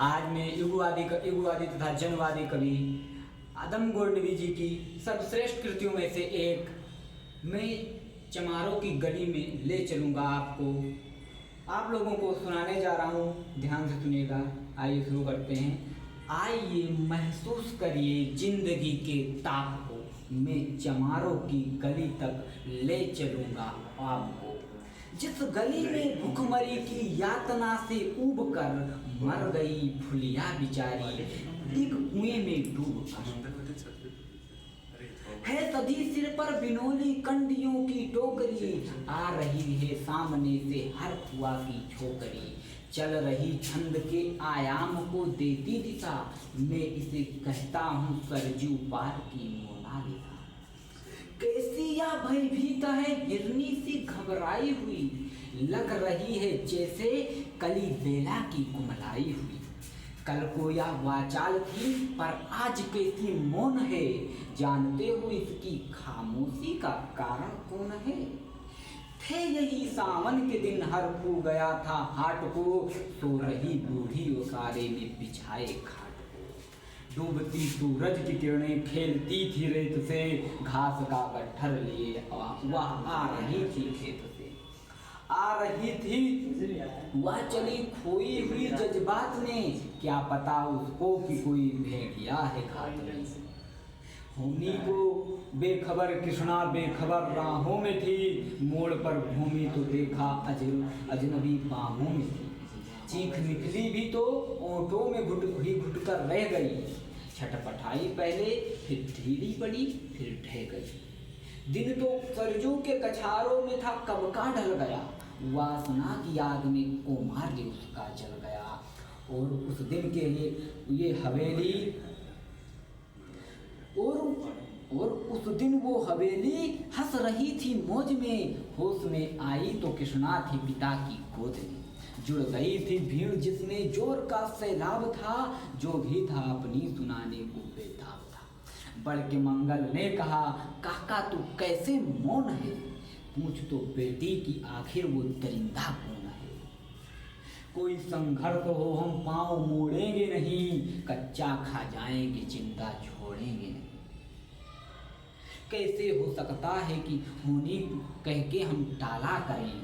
आज मैं युगवादी तथा जनवादी कवि आदम गोडवी जी की सर्वश्रेष्ठ कृतियों में से एक मैं चमारों की गली में ले चलूँगा आपको आप लोगों को सुनाने जा रहा हूँ। ध्यान से सुनिएगा। आइए शुरू करते हैं। आइए महसूस करिए जिंदगी के ताप को, मैं चमारों की गली तक ले चलूँगा आपको। जिस गली में भूखमरी की यातना से ऊब कर मर गई फुलिया बिचारी एक कुएं में डूब कर, है सदी सिर पर बिनोली कंडियों की टोकरी, आ रही है सामने से हर फुआ की छोकरी, चल रही छंद के आयाम को देती दिशा, मैं इसे कहता हूँ सरजू पार की मोनालिसा। कैसी या भयभीत है हिरनी सी घबराई हुई, लग रही है जैसे कली बेला की कुमलाई हुई। कल को या वाचाल थी पर आज कैसी मौन है, जानते हो इसकी खामोशी का कारण कौन है। थे यही सावन के दिन हर खू गया था हाट को, सो रही बूढ़ी उसारे में बिछाए खाट को। डूबती सूरज की किरणें खेलती थी रेत से, घास का गट्ठर लिए वह आ रही थी खेत से। आ रही थी वह चली खोई हुई जज्बात में, क्या पता उसको कि कोई भेड़िया है घाट में। होनी को बेखबर कृष्णा बेखबर राहों में थी, मोड़ पर घूमी तो देखा अजनबी बाहों में थी। चीख निकली भी तो ओंठों में घुट कर रह गई, छटपटाई पहले फिर ढीली पड़ी फिर ढह गई। दिन तो सरजू के कछारों में था कब का ढल गया, वासना की आग में कोमार्य उसका जल गया। और उस दिन के ये हवेली और उस दिन वो हवेली हंस रही थी मौज में, होश में आई तो कृष्णा थी पिता की गोद में। जुड़ गई थी भीड़ जिसमें जोर का सैलाब था, जो भी था अपनी सुनाने को बेताब था। बढ़ के मंगल ने कहा, काका तू कैसे मौन है, पूछ तो बेटी की आखिर वो दरिंदा कौन है। कोई संघर्ष हो हम पाँव मोड़ेंगे नहीं, कच्चा खा जाएंगे जिंदा छोड़ेंगे नहीं। कैसे हो सकता है कि होनी कह के हम टाला करें,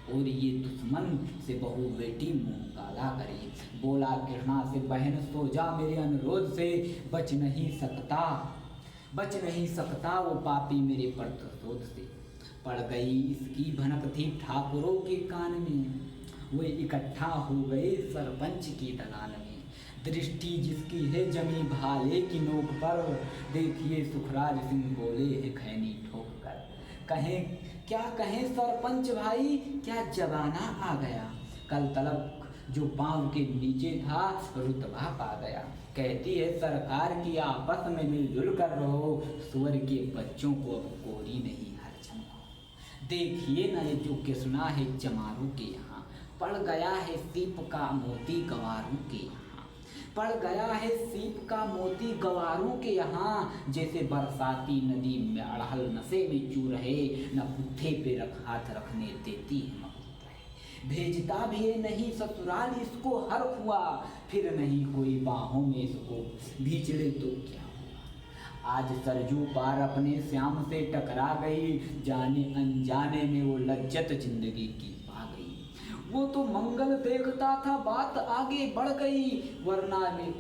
और ये दुश्मन से बहू बेटी मुंह काला करे। बोला कृष्णा से बहन सो जा मेरे अनुरोध से, बच नहीं सकता वो पापी मेरे प्रतिशोध से। पड़ गई इसकी भनक थी ठाकुरों के कान में, वो इकट्ठा हो गए सरपंच की दलान में। दृष्टि जिसकी है जमी भाले की नोक पर, देखिए सुखराज सिंह बोले है खैनी ठोक कर। क्या कहें सरपंच भाई, क्या जमाना आ गया, कल तलब जो पाँव के नीचे था रुतबा पा गया। कहती है सरकार की आपस में मिलजुल कर रहो, सुअर के बच्चों को अब कोरी नहीं हरचन हो। देखिए न ये जो कृष्णा है चमारों के यहाँ, पड़ गया है सीप का मोती गवारों के यहाँ। पड़ गया है सीप का मोती गवारों के यहाँ, जैसे बरसाती नदी में अड़हल नशे में चू रहे, न पुट्ठे पे हाथ रखने देती है भेजता भी है नहीं ससुराल इसको हर हुआ, फिर नहीं कोई बाहों में इसको भीचड़े तो क्या हुआ। आज सरजू पार अपने श्याम से टकरा गई, जाने अनजाने में वो लज्जत जिंदगी की पा गई। वो तो मंगल देखता था बात आगे बढ़ गई, वरना में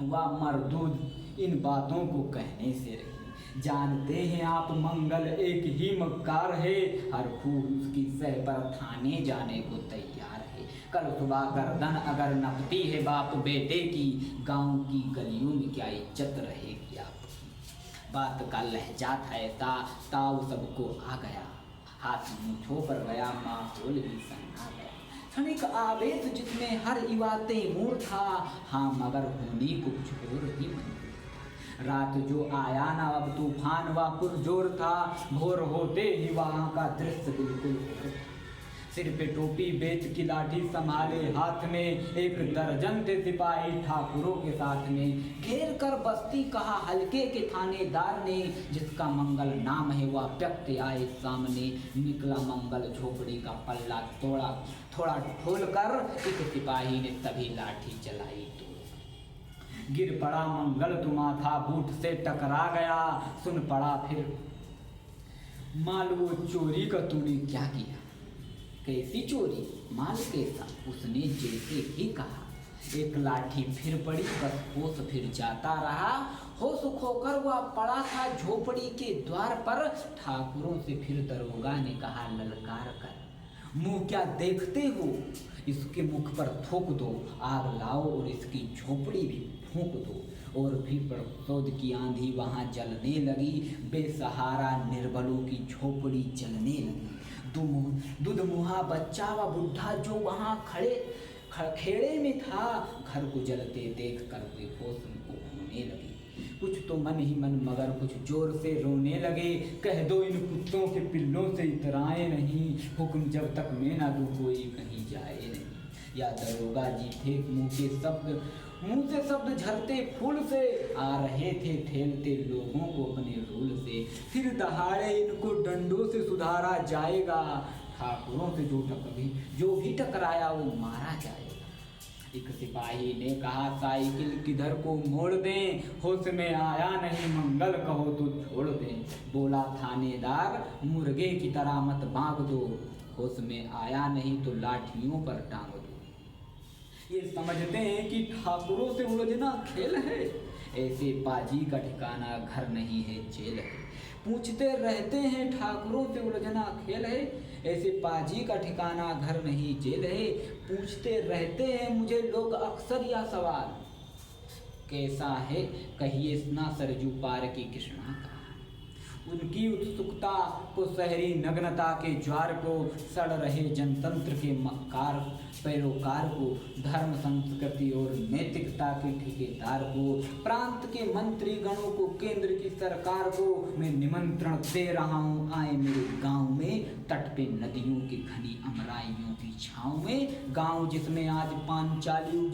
वह मरदूद इन बातों को कहने से रही। जानते हैं आप मंगल एक ही मक्कार है, हर खूब उसकी सह पर थाने जाने को तैयार है। कल सुबह गर्दन अगर नपती है बाप बेटे की, गांव की गलियों में क्या इज्जत रहेगी आपकी। बात का लहजा था ऐसा ताऊ सबको आ गया, हाथ मुठों पर गया माहौल भी सन्ना गया। क्षणिक आवेश जिसमें हर युवा तैमूर था, हाँ मगर होनी को कुछ और ही मंजूर। रात जो आया ना अब तूफान व पुरजोर था, भोर होते ही वहाँ का दृश्य बिल्कुल और था। सिर पे टोपी बेच की लाठी संभाले हाथ में, एक दर्जन थे सिपाही ठाकुरों के साथ में। घेर कर बस्ती कहा हल्के के थानेदार ने, जिसका मंगल नाम है वह व्यक्त आए सामने। निकला मंगल झोपड़ी का पल्ला तोड़ा, थोड़ा ठोल कर एक सिपाही ने तभी लाठी चलाई तो गिर पड़ा मंगल तो माथा बूट से टकरा गया। सुन पड़ा फिर माल वो चोरी का तूने क्या किया। कैसी चोरी, माल कैसा, उसने जैसे ही कहा। एक लाठी फिर पड़ी, बस होश फिर जाता रहा। होश खोकर वह पड़ा था झोपड़ी के द्वार पर। ठाकुरों से फिर दरोगा ने कहा ललकार कर, मुंह क्या देखते हो, इसके मुख पर थूक दो। आग लाओ और इसकी झोपड़ी भी फूंक दो। और भी प्रसोद की आंधी वहाँ जलने लगी। बेसहारा निर्बलों की झोपड़ी जलने लगी। दूध मुहा बच्चा व बुढ़ा जो वहाँ खेड़े में था, घर को जलते देख कर वे होश उनको खोने लगे। कुछ तो मन ही मन मगर कुछ जोर से रोने लगे। कह दो इन कुत्तों के पिल्लों से इतराए नहीं, हुक्म जब तक मैं ना दूं कोई कहीं जाए नहीं। या दरोगा जी थे मुंह से शब्द झरते फूल से, आ रहे थे ठेलते लोगों को अपने रूल से। फिर दहाड़े इनको डंडों से सुधारा जाएगा, ठाकुरों से जो भी टकराया वो मारा जाएगा। एक सिपाही ने कहा साइकिल किधर को मोड़ दें, होश में आया नहीं मंगल कहो तो छोड़ दें। बोला थानेदार मुर्गे की तरह मत भाग दो, होश में आया नहीं तो लाठियों पर टांग दो। ये समझते हैं कि ठाकुरों से उलझना खेल है, ऐसे पाजी का ठिकाना घर नहीं है जेल है। पूछते रहते हैं ठाकुरों से उलझना खेल है, ऐसे पाजी का ठिकाना घर नहीं जेल है। पूछते रहते हैं मुझे लोग अक्सर यह सवाल, कैसा है कहिए ना सरजू पार की कृष्णा का। उनकी उत्सुकता को शहरी नग्नता के ज्वार को, सड़ रहे जनतंत्र के मक्कार पैरोकार को, धर्म संस्कृति और नैतिकता के ठेकेदार को, प्रांत के मंत्री गणों को, केंद्र की सरकार को मैं निमंत्रण दे रहा हूँ। आए मेरे गांव में, तट पे नदियों की घनी अमराइयों की छाँव में। गांव जिसमें आज पांचाली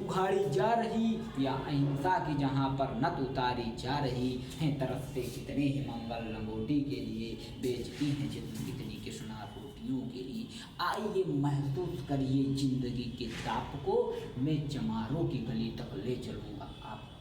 उघाड़ी जा रही, या अहिंसा की जहाँ पर नत उतारी जा रही हैं। तरसते कितने ही मंगल लंगोटी के लिए, बेचती हैं कितनी कृष्णा रोटियों के लिए। आइए महसूस करिए जिंदगी के ताप को, मैं चमारों की गली तक ले चलूँगा आपको।